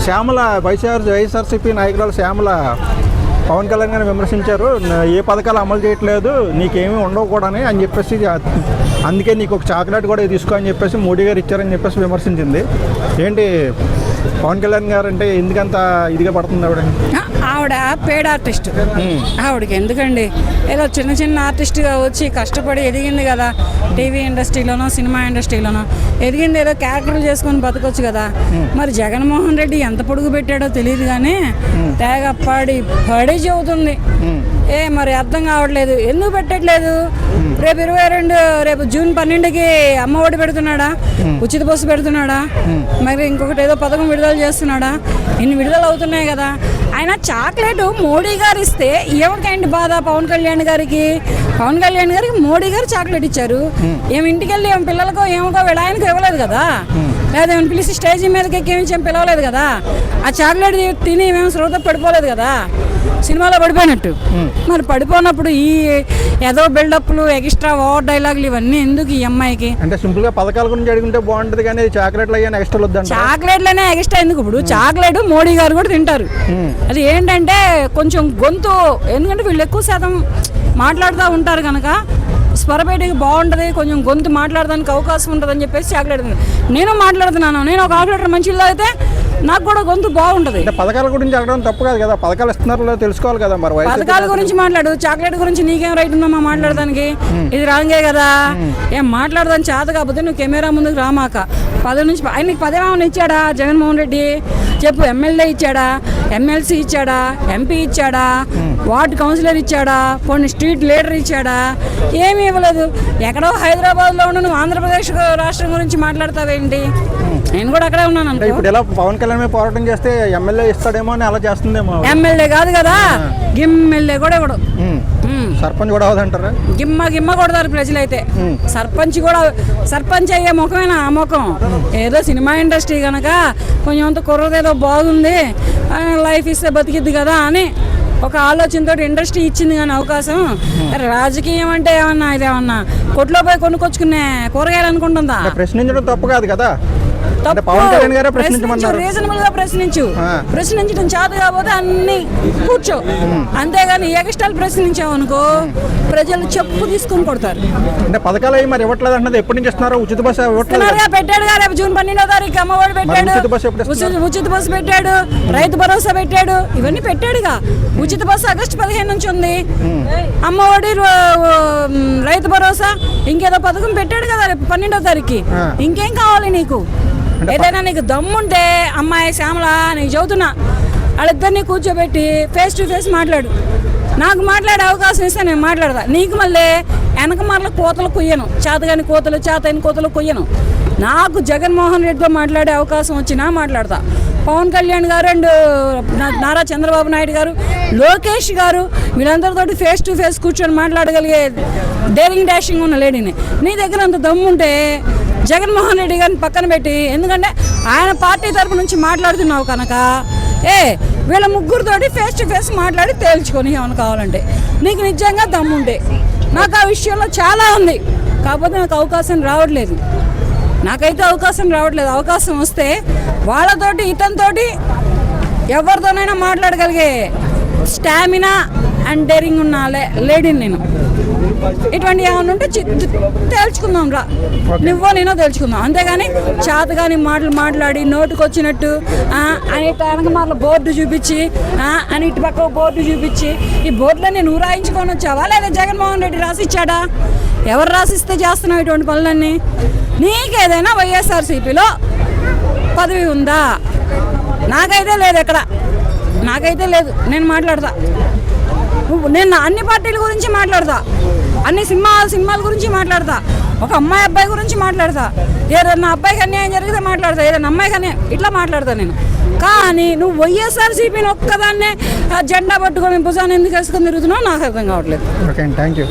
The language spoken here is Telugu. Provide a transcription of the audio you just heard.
శ్యామల వైఎస్ఆర్సీపీ నాయకురాలు శ్యామల పవన్ కళ్యాణ్ గారిని విమర్శించారు. ఏ పథకాలు అమలు చేయట్లేదు, నీకేమీ ఉండవు కూడా అని చెప్పేసి, అందుకే నీకు ఒక చాక్లెట్ కూడా తీసుకో అని చెప్పేసి మోడీ గారు ఇచ్చారని చెప్పేసి విమర్శించింది. ఏంటి పవన్ కళ్యాణ్ గారు అంటే ఎందుకంత ఇదిగా పడుతుంది ఆవిడ పేడ్ ఆర్టిస్ట్. ఆవిడకి ఎందుకండి, ఏదో చిన్న చిన్న ఆర్టిస్ట్గా వచ్చి కష్టపడి ఎదిగింది కదా, టీవీ ఇండస్ట్రీలోనో సినిమా ఇండస్ట్రీలోనో ఎదిగింది, ఏదో క్యారెక్టర్లు చేసుకొని బతకొచ్చు కదా. మరి జగన్మోహన్ రెడ్డి ఎంత పొడుగు పెట్టాడో తెలియదు కానీ తేగ పడి చెబుతుంది. మరి అర్థం కావట్లేదు, ఎందుకు పెట్టట్లేదు? రేపు 22 రేపు జూన్ 12కి అమ్మఒడి పెడుతున్నాడా, ఉచిత బస్సు పెడుతున్నాడా, మరి ఇంకొకటి ఏదో పథకం విడుదల చేస్తున్నాడా? ఇన్ని విడుదల అవుతున్నాయి కదా. ఆయన చాక్లెట్ మోడీ గారు ఇస్తే ఎవరికైంటి బాధ? పవన్ కళ్యాణ్ గారికి మోడీ గారు చాక్లెట్ ఇచ్చారు. ఏమి ఇంటికి వెళ్ళి ఏం పిల్లలకో ఏమో ఆయనకు ఇవ్వలేదు కదా, లేదా ఏమైనా పిలిచి స్టేజ్ మీదకి ఎక్కేమి పిలవలేదు కదా. ఆ చాక్లెట్ తిని మేము శ్రోత పడిపోలేదు కదా, సినిమాలో పడిపోయినట్టు. మరి పడిపోయినప్పుడు ఈ ఏదో బిల్డప్లు, ఎక్స్ట్రా ఓవర్ డైలాగులు ఇవన్నీ ఎందుకు ఈ అమ్మాయికి? అంటే సింపుల్ గా పథకాల గురించి అడుగుంటే బాగుంటది కానీ చాక్లెట్లు అయ్యా ఎక్స్ట్రా వద్దండి. చాక్లెట్లనే ఎక్స్ట్రా ఎందుకు? ఇప్పుడు చాక్లెట్ మోడీ గారు కూడా తింటారు. అది ఏంటంటే కొంచెం గొంతు, ఎందుకంటే వీళ్ళు ఎక్కువ శాతం మాట్లాడుతూ ఉంటారు కనుక స్వరపేటకి బాగుంటుంది, కొంచెం గొంతు మాట్లాడడానికి అవకాశం ఉంటుంది అని చెప్పేసి చాక్లెట్. నేను మాట్లాడుతున్నాను, నేను ఒక ఆపరేటర్ మంచిలో అయితే నాకు కూడా గొంతు బాగుంటుంది. పథకాల గురించి అడగడం తప్పు కాదు కదా, పథకాలు ఇస్తున్నారో తెలుసుకోవాలి కదా. మరి పథకాల గురించి మాట్లాడు, చాక్లెట్ గురించి నీకేం రైట్ ఉందమ్మా మాట్లాడడానికి? ఇది రాంగే కదా. ఏం మాట్లాడదాని చేత కాకపోతే నువ్వు కెమెరా ముందుకు రామాక. 10 నుంచి ఆయనకి 10 ఏమైనా ఇచ్చాడా జగన్మోహన్ రెడ్డి? చెప్పు. ఎమ్మెల్యే ఇచ్చాడా, ఎమ్మెల్సీ ఇచ్చాడా, ఎంపీ ఇచ్చాడా, వార్డు కౌన్సిలర్ ఇచ్చాడా, కొన్ని స్ట్రీట్ లీడర్ ఇచ్చాడా? ఏమీ ఇవ్వలేదు. ఎక్కడో హైదరాబాద్లో ఉండి నువ్వు ఆంధ్రప్రదేశ్ రాష్ట్రం గురించి మాట్లాడతావేంటి? నేను కూడా అక్కడే ఉన్నాను అనుకో. ఇప్పుడు ఎలా పవన్ కళ్యాణ్ మీద పోరాటం చేస్తే ఎమ్మెల్యే ఇస్తాడేమో అని అలా చేస్తుందేమో. ఎమ్మెల్యే కాదు కదా, గిమ్మెల్యే కూడా ఇవ్వడు. సర్పంచ్ కూడా అవదంటారా? గిమ్మ కొడతారు ప్రజలైతే. సర్పంచ్ అయ్యే ముఖమేనా ఆ ముఖం? ఏదో సినిమా ఇండస్ట్రీ కనుక కొంచెం అంత కుర్రదేదో బాగుంది, లైఫ్ ఇస్తే బతికిద్ది కదా అని ఒక ఆలోచనతో ఇండస్ట్రీ ఇచ్చింది కానీ అవకాశం. రాజకీయం అంటే ఏమన్నా ఇదేమన్నా కొట్లో పోయి కొనుక్కొచ్చుకునే కూరగాయలు అనుకుంటుందా? ప్రశ్నించడం తప్పు కాదు కదా. రీజనబుల్ గా ప్రశ్నించడం చేత కాకపోతే అన్ని కూర్చో, అంతేగాని ఎగస్టాల్ ప్రశ్నించావు అనుకో ప్రజలు చెప్పు తీసుకొని కొడతారు. అంటే పథకాలు మరి ఇవ్వట్లేదు అన్నది ఎప్పటి నుంచి ఇస్తున్నారు? ఉచిత బస్సు పెట్టాడు కదా, రేపు జూన్ 12వ తారీఖు అమ్మఒడి పెట్టాడు, ఉచిత బస్సు పెట్టాడు, రైతు భరోసా పెట్టాడు, ఇవన్నీ పెట్టాడుగా. ఉచిత బస్సు ఆగస్టు 15 నుంచి ఉంది, అమ్మఒడి, రైతు భరోసా, ఇంకేదో పథకం పెట్టాడు కదా రేపు 12వ తారీఖు. ఇంకేం కావాలి నీకు? ఏదైనా నీకు దమ్ముంటే అమ్మాయి శ్యామల నీకు చెబుతున్నా, వాళ్ళిద్దరినీ కూర్చోబెట్టి ఫేస్ టు ఫేస్ మాట్లాడు. నాకు మాట్లాడే అవకాశం ఇస్తే నేను మాట్లాడతా. నీకు మళ్ళీ వెనక మరల కోతలు కొయ్యను, చేతగాని కోతలు, చేతని కోతలు కొయ్యను. నాకు జగన్మోహన్ రెడ్డితో మాట్లాడే అవకాశం వచ్చినా మాట్లాడతా. పవన్ కళ్యాణ్ గారు అండ్ నారా చంద్రబాబు నాయుడు గారు, లోకేష్ గారు, వీళ్ళందరితో ఫేస్ టు ఫేస్ కూర్చొని మాట్లాడగలిగే డేరింగ్ డాషింగ్ ఉన్న లేడీని. నీ దగ్గర అంత దమ్ముంటే జగన్మోహన్ రెడ్డి గారిని పక్కన పెట్టి, ఎందుకంటే ఆయన పార్టీ తరపు నుంచి మాట్లాడుతున్నావు కనుక వీళ్ళ ముగ్గురితోటి ఫేస్ టు ఫేస్ మాట్లాడి తేల్చుకొని ఏమైనా కావాలంటే నీకు నిజంగా దమ్ముంటే. నాకు ఆ విషయంలో చాలా ఉంది, కాకపోతే నాకు అవకాశం రావట్లేదు. అవకాశం వస్తే వాళ్ళతోటి ఇతనితోటి ఎవరితోనైనా మాట్లాడగలిగే స్టామినా అండ్ డేరింగ్ ఉన్న లేడీని నేను. ఇటువంటి ఏమన్నా ఉంటే తేల్చుకుందాం రా, నువ్వో నేనో తేల్చుకుందాం. అంతేగాని చేతగాని మాటలు మాట్లాడి నోటుకు వచ్చినట్టు అని వెనక మాటలు బోర్డు చూపించి అని ఇటు పక్క బోర్డు చూపించి, ఈ బోర్డులన్నీ నువ్వు రాయించుకొని వచ్చావా లేదా జగన్మోహన్ రెడ్డి రాసిచ్చాడా? ఎవరు రాసిస్తే చేస్తున్నావు ఇటువంటి పనులన్నీ? నీకేదైనా వైఎస్ఆర్సీపీలో పదవి ఉందా? నాకైతే లేదు, ఎక్కడ నాకైతే లేదు. నేను మాట్లాడతా, నేను అన్ని పార్టీల గురించి మాట్లాడతా, అన్ని సినిమాల గురించి మాట్లాడతా, ఒక అమ్మాయి అబ్బాయి గురించి మాట్లాడతా, ఏదన్నా అబ్బాయికి అన్యాయం జరిగితే మాట్లాడతా, ఏదైనా అమ్మాయికి అన్యాయం ఇట్లా మాట్లాడతా నేను. కానీ నువ్వు వైఎస్ఆర్సీపీని ఒక్కదాన్నే జెండా పట్టుకొని భుజాన్ని ఎందుకు వేసుకొని తిరుగుతున్నావు నాకు అర్థం కావట్లేదు. Okay, thank you.